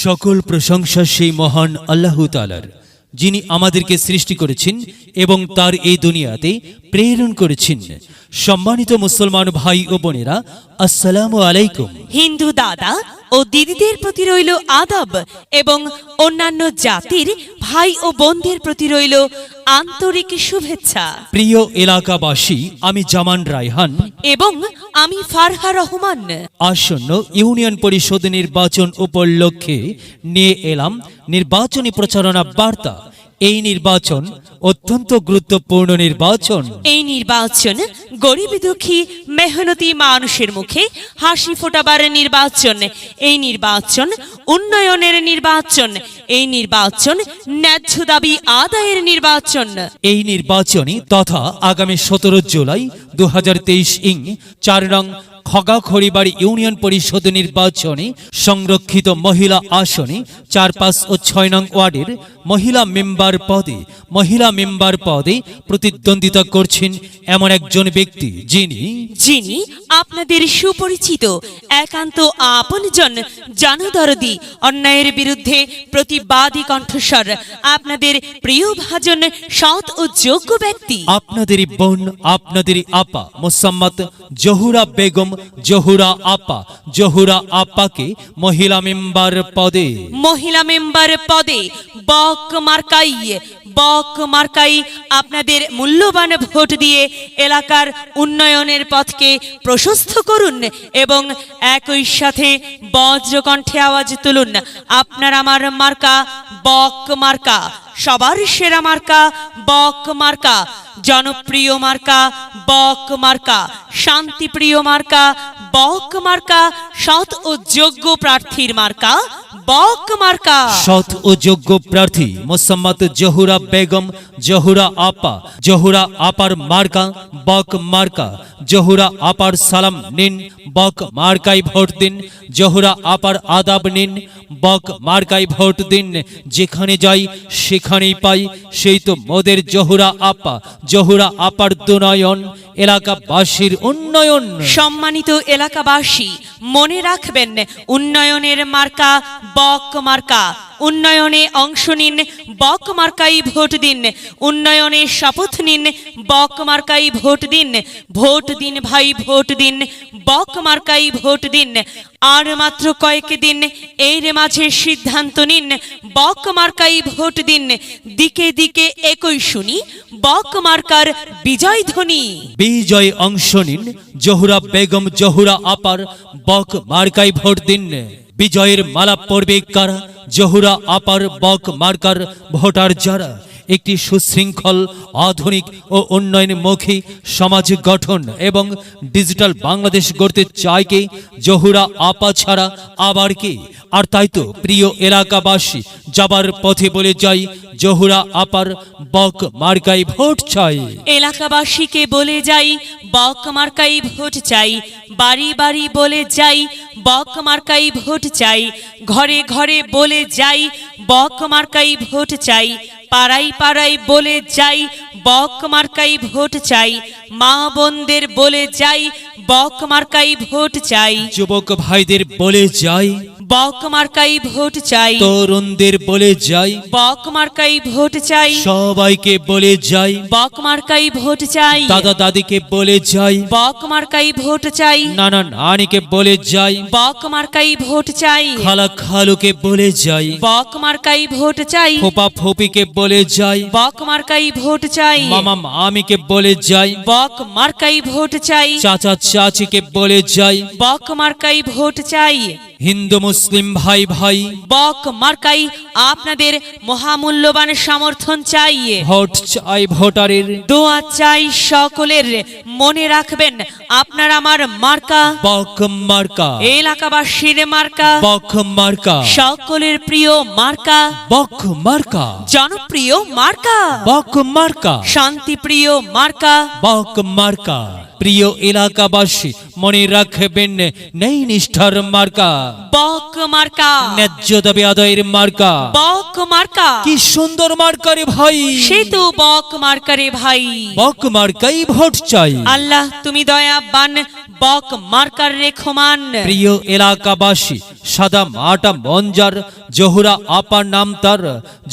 সকল প্রশংসা সেই মহান আল্লাহ তাআলার, যিনি আমাদেরকে সৃষ্টি করেছেন এবং তার এই দুনিয়াতে প্রেরণ করেছেন। সম্মানিত মুসলমান ভাই ও বোনেরা, আসসালামু আলাইকুম। হিন্দু দাদা ও দিদিদের প্রতি রইল আদব এবং অন্যান্য জাতির ভাই ও বোনদের প্রতি রইল আন্তরিক শুভেচ্ছা। প্রিয় এলাকাবাসী, আমি জামান রায়হান এবং আমি ফারহা রহমান। আসন্ন ইউনিয়ন পরিষদ নির্বাচন উপলক্ষে নিয়ে এলাম নির্বাচনী প্রচারণা বার্তা। এই নির্বাচন অত্যন্ত গুরুত্বপূর্ণ নির্বাচন। এই নির্বাচন গরিব দুঃখী মেহনতি মানুষের মুখে হাসি ফোটাবার নির্বাচন। এই নির্বাচন উন্নয়নের নির্বাচন। এই নির্বাচন ন্যায্য দাবি আদায়ের নির্বাচন। এই নির্বাচনী তথা আগামী 17 জুলাই 2023 ইং 4 নং খগাখড়িবাড়ি ইউনিয়ন পরিষদ নির্বাচনে সংরক্ষিত মহিলা আসনে 4, 5 ও 6 নং ওয়ার্ডের মহিলা মেম্বার পদে প্রতিদ্বন্দ্বিতা করছেন এমন একজন ব্যক্তি, যিনি আপনাদের সুপরিচিত, একান্ত আপনজন, জনদরদি, অন্যায়ের বিরুদ্ধে প্রতিবাদী কণ্ঠস্বর, আপনাদের প্রিয় ভাজন, সৎ ও যোগ্য ব্যক্তি, আপনাদেরই বোন, আপনাদেরই আপা মোসাম্মত জহুরা বেগম, জহুরা আপাকে মহিলা মেম্বার পদে বক মার্কাই আপনাদের মূল্যবান ভোট দিয়ে এলাকার উন্নয়নের পথকে প্রশস্ত করুন এবং একই সাথে বজ্রকণ্ঠে আওয়াজ তুলুন, আপনার আমার মার্কা বক মার্কা, সবার সেরা মার্কা বক মার্কা, জনপ্রিয় মার্কা বক মার্কা, শান্তিপ্রিয় মার্কা বক মার্কা, সৎ ও যোগ্য প্রার্থীর মার্কা বক মার্কা। সৎ ও যোগ্য প্রার্থী মোসাম্মত জহুরা বেগম, জহুরা আপার মার্কা বক মার্কা। জহুরা আপার সালাম নিন, বক মার্কাই ভোট দিন। জহুরা আপার আদাব নিন, বক মার্কাই ভোট দিন। যেখানে যাই সেখানেই পাই, সেই তো মোদের জহুরা আপার দুনয়ন, এলাকাবাসীর উন্নয়ন। সম্মানিত এলাকাবাসী, মনে রাখবেন, উন্নয়নের মার্কা বক মার্কা। উন্নয়নে অংশ নিন, বক মার্কাই ভোট দিন। উন্নয়নে শপথ নিন, বক মার্কাই ভোট দিন। ভোট দিন ভাই, ভোট দিন, বক মার্কাই ভোট দিন। আর মাত্র কয়েক দিন, এর মাঝে সিদ্ধান্ত নিন, বক মার্কাই ভোট দিন। দিকে দিকে একই শুনি বক মার্কার বিজয় ধ্বনি। বিজয় অংশ নিন, জহুরা বেগম, জহুরা আপার বক মার্কাই ভোট দিন। বিজয়ের মালা পড়বে কারা? জহুরা আপার বক মার্কার ভোটার যারা একটি সুশৃঙ্খল, আধুনিক ও উন্নয়নমুখী সমাজ গঠন এবং ডিজিটাল বাংলাদেশ গড়তে চায় কে? জহুরা আপা ছাড়া আবার কে? আর তাই তো প্রিয় এলাকাবাসী, যাবার পথে বলে যাই, জহুরা আপার বক মার্কাই ভোট চাই। এলাকাবাসীকে বলে যাই, বক মার্কাই ভোট চাই। বাড়ি বাড়ি বলে যাই, বক মার্কাই ভোট চাই। ঘরে ঘরে বলে যাই, বক মার্কাই ভোট চাই। পাড়াই পাড়াই বলে যাই, বক মার্কাই ভোট চাই। মা বোনদের বলে যাই, বক মার্কাই ভোট চাই। যুবক ভাইদের বলে যাই, বক মার্কাই ভোট চাই। তরুণদের বলে যাই, বক মার্কাই ভোট চাই। সবাইকে বলে যাই, বক মার্কাই ভোট চাই। দাদা দাদিকে বলে যাই, বক মার্কাই ভোট চাই। নানা নানিকে বলে যাই, বক মার্কাই ভোট চাই। খালা খালুকে বলে যাই, বক মার্কাই ভোট চাই। ফোপা ফোপিকে বলে যাই, বক মার্কাই ভোট চাই। মামা মামিকে বলে যাই, বক মার্কাই ভোট চাই। চাচা চাচিকে বলে যাই, বক মার্কাই ভোট চাই। হিন্দু মুসলিম ভাই বক মার্কাই আপনাদের মহামূল্যবান সমর্থন চাই। ভোট চাই ভোটারের, দোয়া চাই সকলের। মনে রাখবেন, আপনার আমার মার্কা বক মার্কা, এলাকাবাসীর মার্কা বক মার্কা, সকলের প্রিয় মার্কা বক মার্কা, জনপ্রিয় মার্কা বক মার্কা, শান্তিপ্রিয় মার্কা বক মার্কা। প্রিয় এলাকাবাসী, মনে রাখবেন, নেই নিষ্ঠার মার্কা বক মার্কা, ন্যায্য দাবি আদায়ের মার্কা বক মার্কা। কি সুন্দর মার্কা রে ভাই, সে তো বক মার্কা রে ভাই। বক মার্কাই ভোট চাই। আল্লাহ তুমি দয়াবান, বক মার্কার রেখমান। প্রিয় এলাকাবাসী, সাদা মাটা মঞ্জার, জহুরা আপার নাম তার,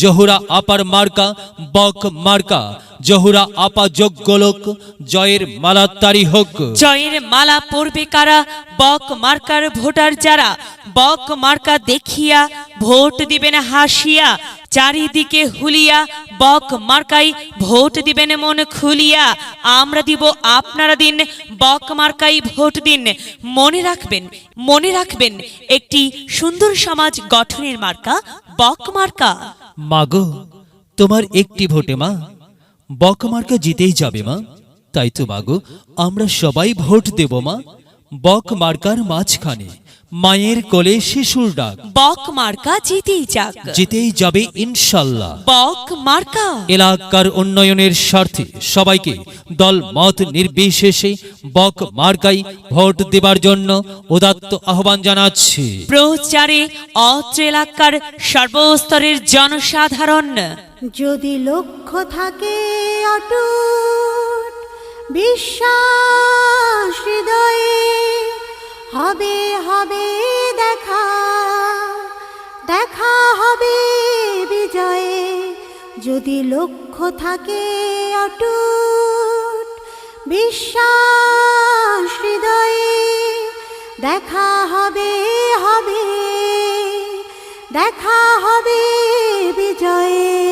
জহুরা আপার মার্কা বক মার্কা, জহুরা আপা যোগ্য লোক, জয়ের মালা তারি হোক। জয়ের মালা পরবে কারা? বক মার্কার ভোটার যারা, বক মার্কা দেখিয়া ভোট দিবেন হাসিয়া, চারিদিকে হুলিয়া বক মার্কাই ভোট দিবেন মন খুলিয়া। আমরা দিব, আপনারা দিন, বক মার্কাই ভোট দিন। মনে রাখবেন একটি সুন্দর সমাজ গঠনের মার্কা বক মার্কা। মাগো, তোমার একটি ভোটে মা বক মার্কা জিতেই যাবে মা। তাই তো মাগো, আমরা সবাই ভোট দেব মা। বক মার্কার মাঝখানে মায়ের কোলে শিশুর ডাক, বক মার্কা জিতেই যাক, জিতেই যাবে ইনশাল্লাহ। বক মার্কা। এলাকার উন্নয়নের স্বার্থে সবাইকে দল মত নির্বিশেষে বক মার্কাই ভোট দেবার জন্য উদাত্ত আহ্বান জানাচ্ছি। প্রচারে অত্র এলাকার সর্বস্তরের জনসাধারণ। যদি লক্ষ্য থাকে অটুট, বিশ্বাস হৃদয়ে, হবে হবে দেখা, দেখা হবে বিজয়ে। যদি লক্ষ্য থাকে অটুট, বিশ্বাস হৃদয়ে, দেখা হবে হবে, দেখা হবে বিজয়ে।